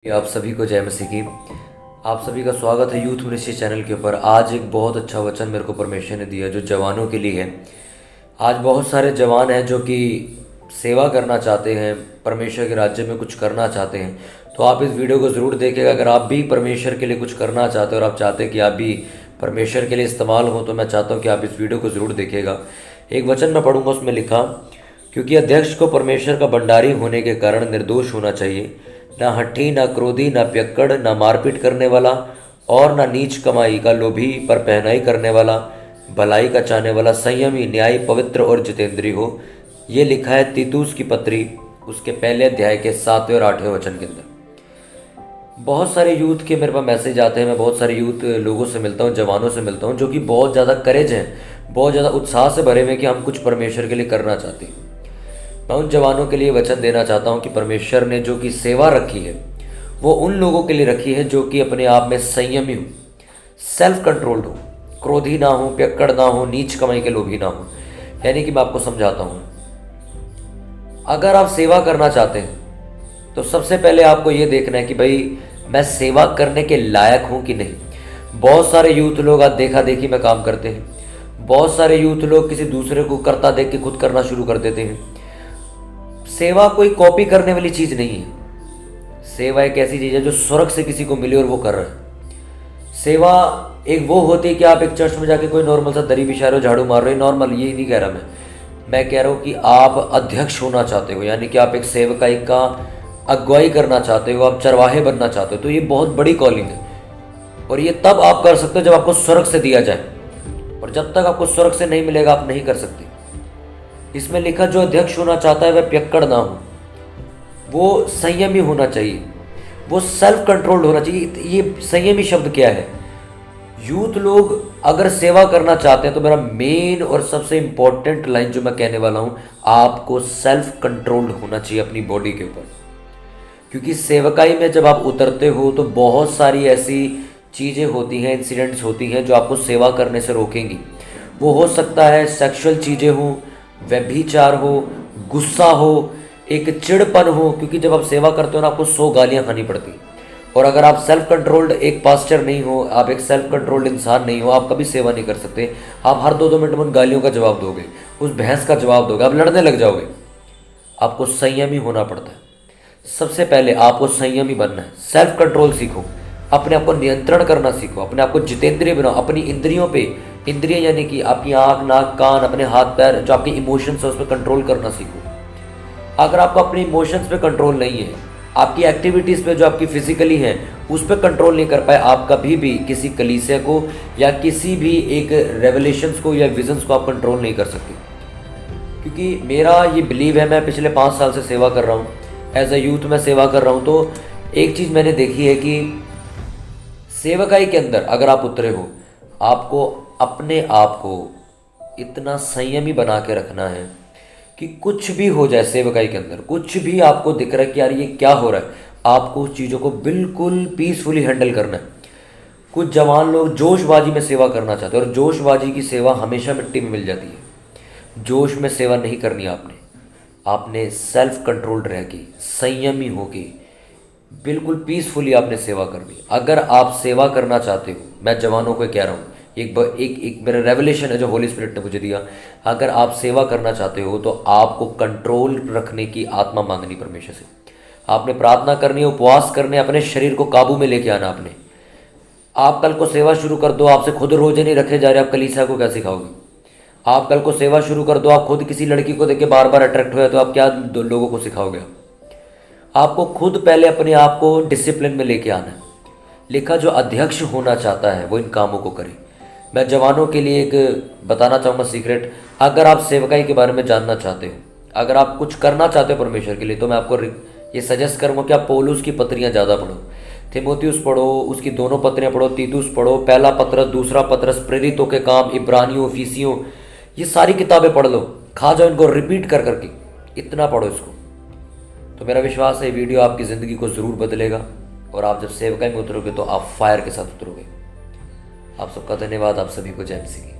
आप सभी को जय मसीह की। आप सभी का स्वागत है यूथ मिनिस्ट्री चैनल के ऊपर। आज एक बहुत अच्छा वचन मेरे को परमेश्वर ने दिया जो जवानों के लिए है। आज बहुत सारे जवान हैं जो कि सेवा करना चाहते हैं, परमेश्वर के राज्य में कुछ करना चाहते हैं। तो आप इस वीडियो को ज़रूर देखेगा। अगर आप भी परमेश्वर के लिए कुछ करना चाहते हो और आप चाहते हैं कि आप भी परमेश्वर के लिए इस्तेमाल हो, तो मैं चाहता हूँ कि आप इस वीडियो को ज़रूर देखेगा। एक वचन मैं पढ़ूँगा, उसमें लिखा, क्योंकि अध्यक्ष को परमेश्वर का भंडारी होने के कारण निर्दोष होना चाहिए, ना हठी, ना क्रोधी, ना पियक्कड़, ना मारपीट करने वाला और ना नीच कमाई का लोभी, पर पहनाई करने वाला, भलाई का चाहने वाला, संयमी, न्यायी, पवित्र और जितेंद्री हो। ये लिखा है तीतुस की पत्री उसके पहले अध्याय के 7वें और 8वें वचन के अंदर। बहुत सारे यूथ के मेरे पास मैसेज आते हैं। मैं बहुत सारे यूथ लोगों से मिलता हूँ, जवानों से मिलता हूँ, जो कि बहुत ज़्यादा करेज हैं, बहुत ज़्यादा उत्साह से भरे हुए कि हम कुछ परमेश्वर के लिए करना चाहते हैं। मैं उन जवानों के लिए वचन देना चाहता हूं कि परमेश्वर ने जो कि सेवा रखी है वो उन लोगों के लिए रखी है जो कि अपने आप में संयमी हो, सेल्फ कंट्रोल्ड हो, क्रोधी ना हो, पियक्कड़ ना हो, नीच कमाई के लोभी ना हो। यानी कि मैं आपको समझाता हूं, अगर आप सेवा करना चाहते हैं तो सबसे पहले आपको ये देखना है कि भाई मैं सेवा करने के लायक हूं कि नहीं। बहुत सारे यूथ लोग आज देखा देखी में काम करते हैं। बहुत सारे यूथ लोग किसी दूसरे को करता देख के खुद करना शुरू कर देते हैं। सेवा कोई कॉपी करने वाली चीज नहीं है। सेवा एक ऐसी चीज है जो स्वर्ग से किसी को मिली और वो कर रहा है। सेवा एक वो होती है कि आप एक चर्च में जाके कोई नॉर्मल सा दरी बिछा रहे हो, झाड़ू मार रहे हो, नॉर्मल, ये नहीं कह रहा मैं कह रहा हूँ कि आप अध्यक्ष होना चाहते हो, यानी कि आप एक सेवकाई का अगुवाई करना चाहते हो, आप चरवाहे बनना चाहते हो, तो ये बहुत बड़ी कॉलिंग है। और ये तब आप कर सकते हो जब आपको स्वर्ग से दिया जाए, और जब तक आपको स्वर्ग से नहीं मिलेगा आप नहीं कर सकते। इसमें लिखा जो अध्यक्ष होना चाहता है वह पियक्कड़ ना हो, वो संयमी होना चाहिए, वो सेल्फ कंट्रोल्ड होना चाहिए। ये संयमी शब्द क्या है? यूथ लोग अगर सेवा करना चाहते हैं तो मेरा मेन और सबसे इंपॉर्टेंट लाइन जो मैं कहने वाला हूं, आपको सेल्फ कंट्रोल्ड होना चाहिए अपनी बॉडी के ऊपर। क्योंकि सेवकाई में जब आप उतरते हो तो बहुत सारी ऐसी चीज़ें होती हैं, इंसिडेंट्स होती हैं जो आपको सेवा करने से रोकेंगी। वो हो सकता है सेक्सुअल चीज़ें हों, व्यभिचार हो, गुस्सा हो, एक चिड़पन हो, क्योंकि जब आप सेवा करते हो ना आपको 100 गालियां खानी पड़ती। और अगर आप सेल्फ कंट्रोल्ड एक पास्टर नहीं हो, आप एक सेल्फ कंट्रोल्ड इंसान नहीं हो, आप कभी सेवा नहीं कर सकते। आप हर 2-2 मिनट में उन गालियों का जवाब दोगे, उस बहस का जवाब दोगे, आप लड़ने लग जाओगे। आपको संयमी होना पड़ता है। सबसे पहले आपको संयमी बनना है। सेल्फ कंट्रोल सीखो, अपने आप को नियंत्रण करना सीखो, अपने आप को जितेंद्रिय बनाओ। अपनी इंद्रियों पे, इंद्रिय यानी कि आपकी आंख, नाक, कान, अपने हाथ पैर, जो आपके इमोशंस है उस पर कंट्रोल करना सीखो। अगर आपको अपने इमोशंस पे कंट्रोल नहीं है, आपकी एक्टिविटीज़ पे जो आपकी फिजिकली है उस पर कंट्रोल नहीं कर पाए, आप कभी भी किसी कलीसिया को या किसी भी एक रेवलेशंस को या विजन्स को आप कंट्रोल नहीं कर सकते। क्योंकि मेरा ये बिलीव है, मैं पिछले 5 साल से सेवा कर रहा हूँ, एज अ यूथ मैं सेवा कर रहा हूँ। तो एक चीज़ मैंने देखी है कि सेवकाई के अंदर अगर आप उतरे हो, आपको अपने आप को इतना संयमी बना के रखना है कि कुछ भी हो जाए सेवकाई के अंदर, कुछ भी आपको दिख रहा है कि यार ये क्या हो रहा है, आपको उस चीज़ों को बिल्कुल पीसफुली हैंडल करना है। कुछ जवान लोग जोशबाजी में सेवा करना चाहते हैं और जोशबाजी की सेवा हमेशा मिट्टी में मिल जाती है। जोश में सेवा नहीं करनी आपने सेल्फ कंट्रोल्ड रह के, संयमी होके, बिल्कुल पीसफुली आपने सेवा करनी। अगर आप सेवा करना चाहते हो, मैं जवानों को कह रहा हूँ, एक मेरा रेवलेशन है जो होली स्पिरिट ने मुझे दिया। अगर आप सेवा करना चाहते हो तो आपको कंट्रोल रखने की आत्मा मांगनी परमेश्वर से। आपने प्रार्थना करनी है, उपवास करने, अपने शरीर को काबू में लेके आना आपने। आप कल को सेवा शुरू कर दो, आपसे खुद रोजे नहीं रखे जा रहे, आप कलीसिया को क्या सिखाओगे? आप कल को सेवा शुरू कर दो, आप खुद किसी लड़की को देख के बार बार अट्रैक्ट हुए, तो आप क्या लोगों को सिखाओगे? आपको खुद पहले अपने आप को डिसिप्लिन में लेके आना है। लिखा जो अध्यक्ष होना चाहता है वो इन कामों को करे। मैं जवानों के लिए एक बताना चाहूँगा सीक्रेट। अगर आप सेवकाई के बारे में जानना चाहते हो, अगर आप कुछ करना चाहते हो परमेश्वर के लिए, तो मैं आपको ये सजेस्ट करूँगा कि आप पौलुस की पत्रियाँ ज़्यादा पढ़ो, तीमुथियुस पढ़ो, उसकी दोनों पत्रियाँ पढ़ो, तीतुस पढ़ो, पहला पत्रस, दूसरा पत्रस, प्रेरितों के काम, इब्रानियों, इफिसियों, ये सारी किताबें पढ़ लो, खा जाओ इनको रिपीट कर करके, इतना पढ़ो इसको। तो मेरा विश्वास है वीडियो आपकी ज़िंदगी को ज़रूर बदलेगा, और आप जब सेवकाई में उतरोगे तो आप फायर के साथ उतरोगे। आप सबका धन्यवाद। आप सभी को जय मसीह की।